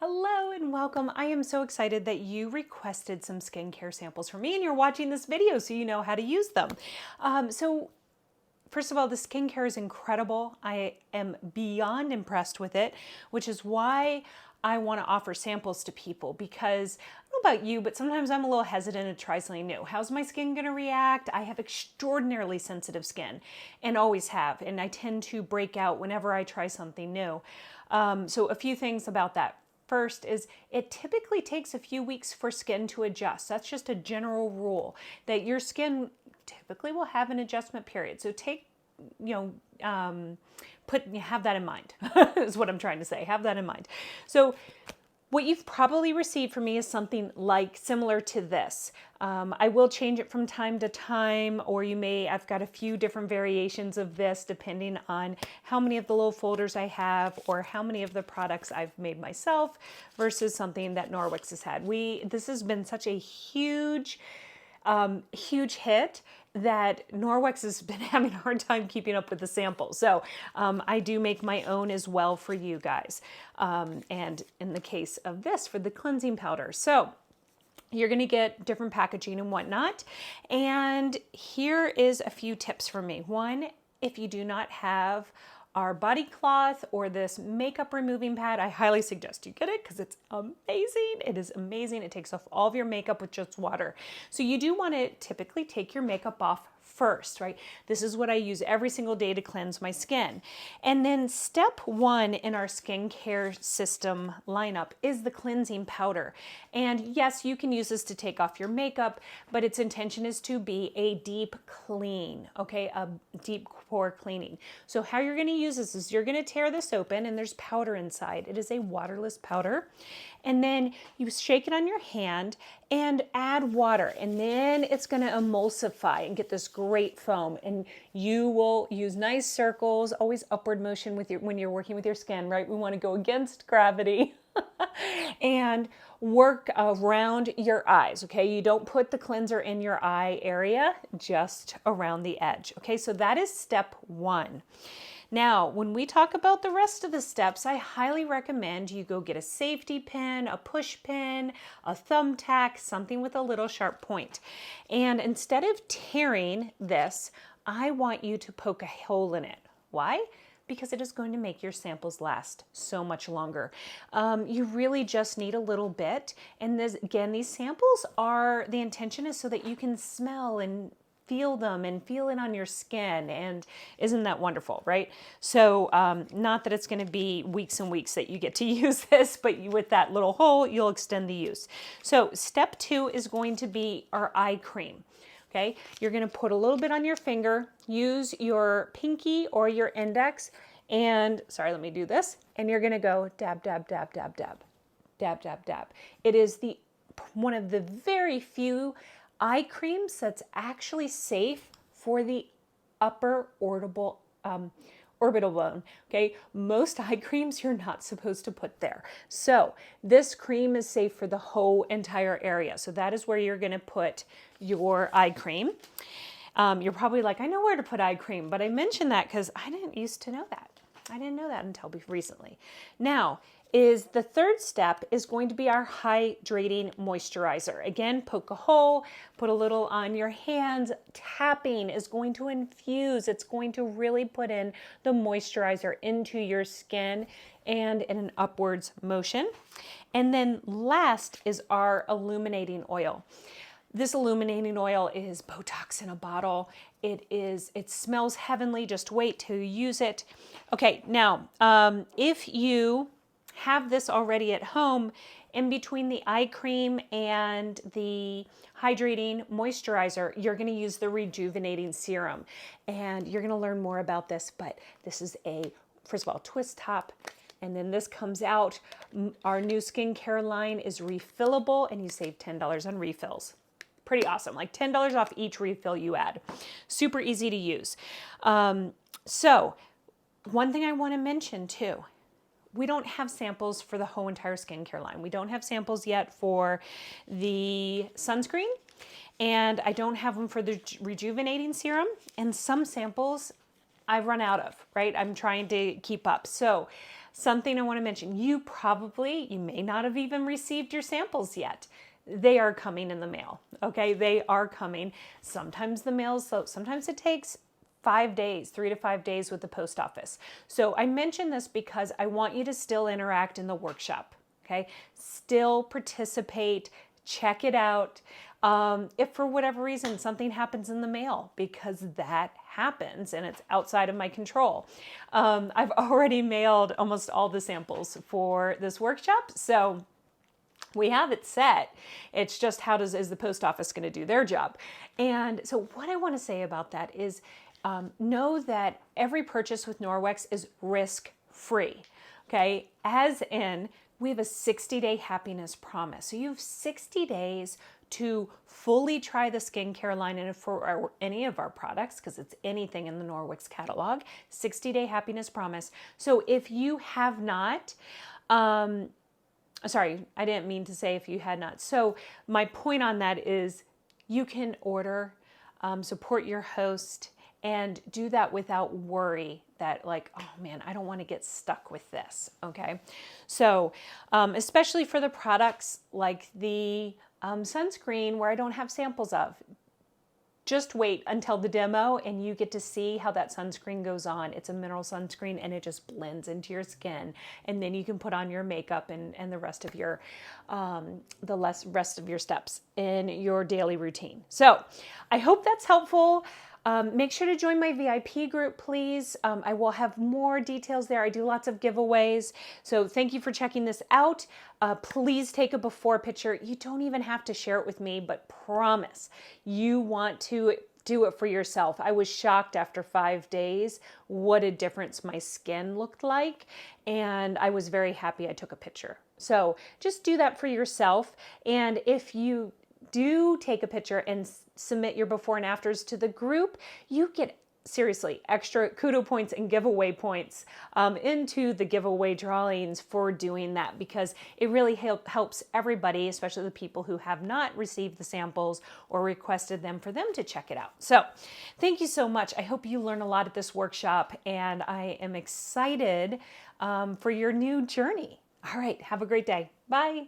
Hello and welcome. I am so excited that you requested some skincare samples from me and you're watching this video so you know how to use them. First of all, the skincare is incredible. I am beyond impressed with it, which is why I want to offer samples to people because I don't know about you, but sometimes I'm a little hesitant to try something new. How's my skin going to react? I have extraordinarily sensitive skin and always have, and I tend to break out whenever I try something new. So a few things about that. First is it typically takes a few weeks for skin to adjust. That's just a general rule that your skin typically will have an adjustment period. So have that in mind is what I'm trying to say. Have that in mind. So what you've probably received from me is something like similar to this. I will change it from time to time, or I've got a few different variations of this depending on how many of the little folders I have or how many of the products I've made myself versus something that Norwex has had. This has been such a huge hit that Norwex has been having a hard time keeping up with the samples. So I do make my own as well for you guys. And in the case of this, for the cleansing powder. So you're going to get different packaging and whatnot. And here is a few tips from me. One, if you do not have our body cloth or this makeup removing pad, I highly suggest you get it because it's amazing. It is amazing. It takes off all of your makeup with just water. So you do want to typically take your makeup off first, right? This is what I use every single day to cleanse my skin. And then step one in our skincare system lineup is the cleansing powder. And yes, you can use this to take off your makeup, but its intention is to be a deep clean, okay? A deep pore cleaning. So how you're going to use this is you're going to tear this open and there's powder inside. It is a waterless powder. And then you shake it on your hand and add water, and then it's going to emulsify and get this great foam. And you will use nice circles, always upward motion when you're working with your skin, right? We want to go against gravity and work around your eyes, okay? You don't put the cleanser in your eye area, just around the edge, okay? So that is step one. Now, when we talk about the rest of the steps, I highly recommend you go get a safety pin, a push pin, a thumbtack, something with a little sharp point. And instead of tearing this, I want you to poke a hole in it. Why? Because it is going to make your samples last so much longer. You really just need a little bit. And these samples the intention is so that you can smell and feel them and feel it on your skin. And isn't that wonderful, right? So not that it's going to be weeks and weeks that you get to use this, but with that little hole, you'll extend the use. So step two is going to be our eye cream. Okay, you're going to put a little bit on your finger, use your pinky or your index, and let me do this. And you're going to go dab, dab, dab, dab, dab, dab, dab, dab. It is one of the very few eye creams that's actually safe for the upper orbital bone. Okay, most eye creams you're not supposed to put there. So this cream is safe for the whole entire area. So that is where you're going to put your eye cream. You're probably like, I know where to put eye cream, but I mentioned that because I didn't used to know that. I didn't know that until recently. Now, the third step is going to be our hydrating moisturizer. Again, poke a hole, put a little on your hands. Tapping is going to infuse. It's going to really put in the moisturizer into your skin and in an upwards motion. And then last is our illuminating oil. This illuminating oil is Botox in a bottle. It smells heavenly. Just wait till you use it. Okay, now, if you have this already at home, in between the eye cream and the hydrating moisturizer, you're going to use the rejuvenating serum. And you're going to learn more about this, but this is first of all, twist top. And then this comes out. Our new skincare line is refillable, and you save $10 on refills. Pretty awesome, like $10 off each refill you add. Super easy to use. So one thing I want to mention too, we don't have samples for the whole entire skincare line. We don't have samples yet for the sunscreen, and I don't have them for the rejuvenating serum. And some samples I've run out of, right? I'm trying to keep up. So something I want to mention, you may not have even received your samples yet. They are coming in the mail, okay? They are coming. Sometimes the mail's slow. Sometimes it takes 5 days, 3 to 5 days with the post office. So I mention this because I want you to still interact in the workshop, okay? Still participate, check it out. If for whatever reason something happens in the mail, because that happens and it's outside of my control. I've already mailed almost all the samples for this workshop, so we have it set. It's just is the post office going to do their job? And so what I want to say about that is know that every purchase with Norwex is risk-free, okay? As in, we have a 60-day happiness promise. So you have 60 days to fully try the skincare line, and for any of our products, because it's anything in the Norwex catalog, 60-day happiness promise. So if you have not, sorry, I didn't mean to say if you had not. So my point on that is you can order, support your host, and do that without worry that like, oh man, I don't want to get stuck with this, okay? So especially for the products like the sunscreen where I don't have samples of, just wait until the demo and you get to see how that sunscreen goes on. It's a mineral sunscreen and it just blends into your skin. And then you can put on your makeup and the rest of your, rest of your steps in your daily routine. So I hope that's helpful. Make sure to join my VIP group, please. I will have more details there. I do lots of giveaways. So thank you for checking this out. Please take a before picture. You don't even have to share it with me, but promise you want to do it for yourself. I was shocked after 5 days what a difference my skin looked like, and I was very happy I took a picture. So just do that for yourself. And if you do take a picture and submit your before and afters to the group, you get seriously extra kudo points and giveaway points into the giveaway drawings for doing that, because it really helps everybody, especially the people who have not received the samples or requested them, for them to check it out. So thank you so much. I hope you learn a lot at this workshop, and I am excited for your new journey. All right, have a great day. Bye.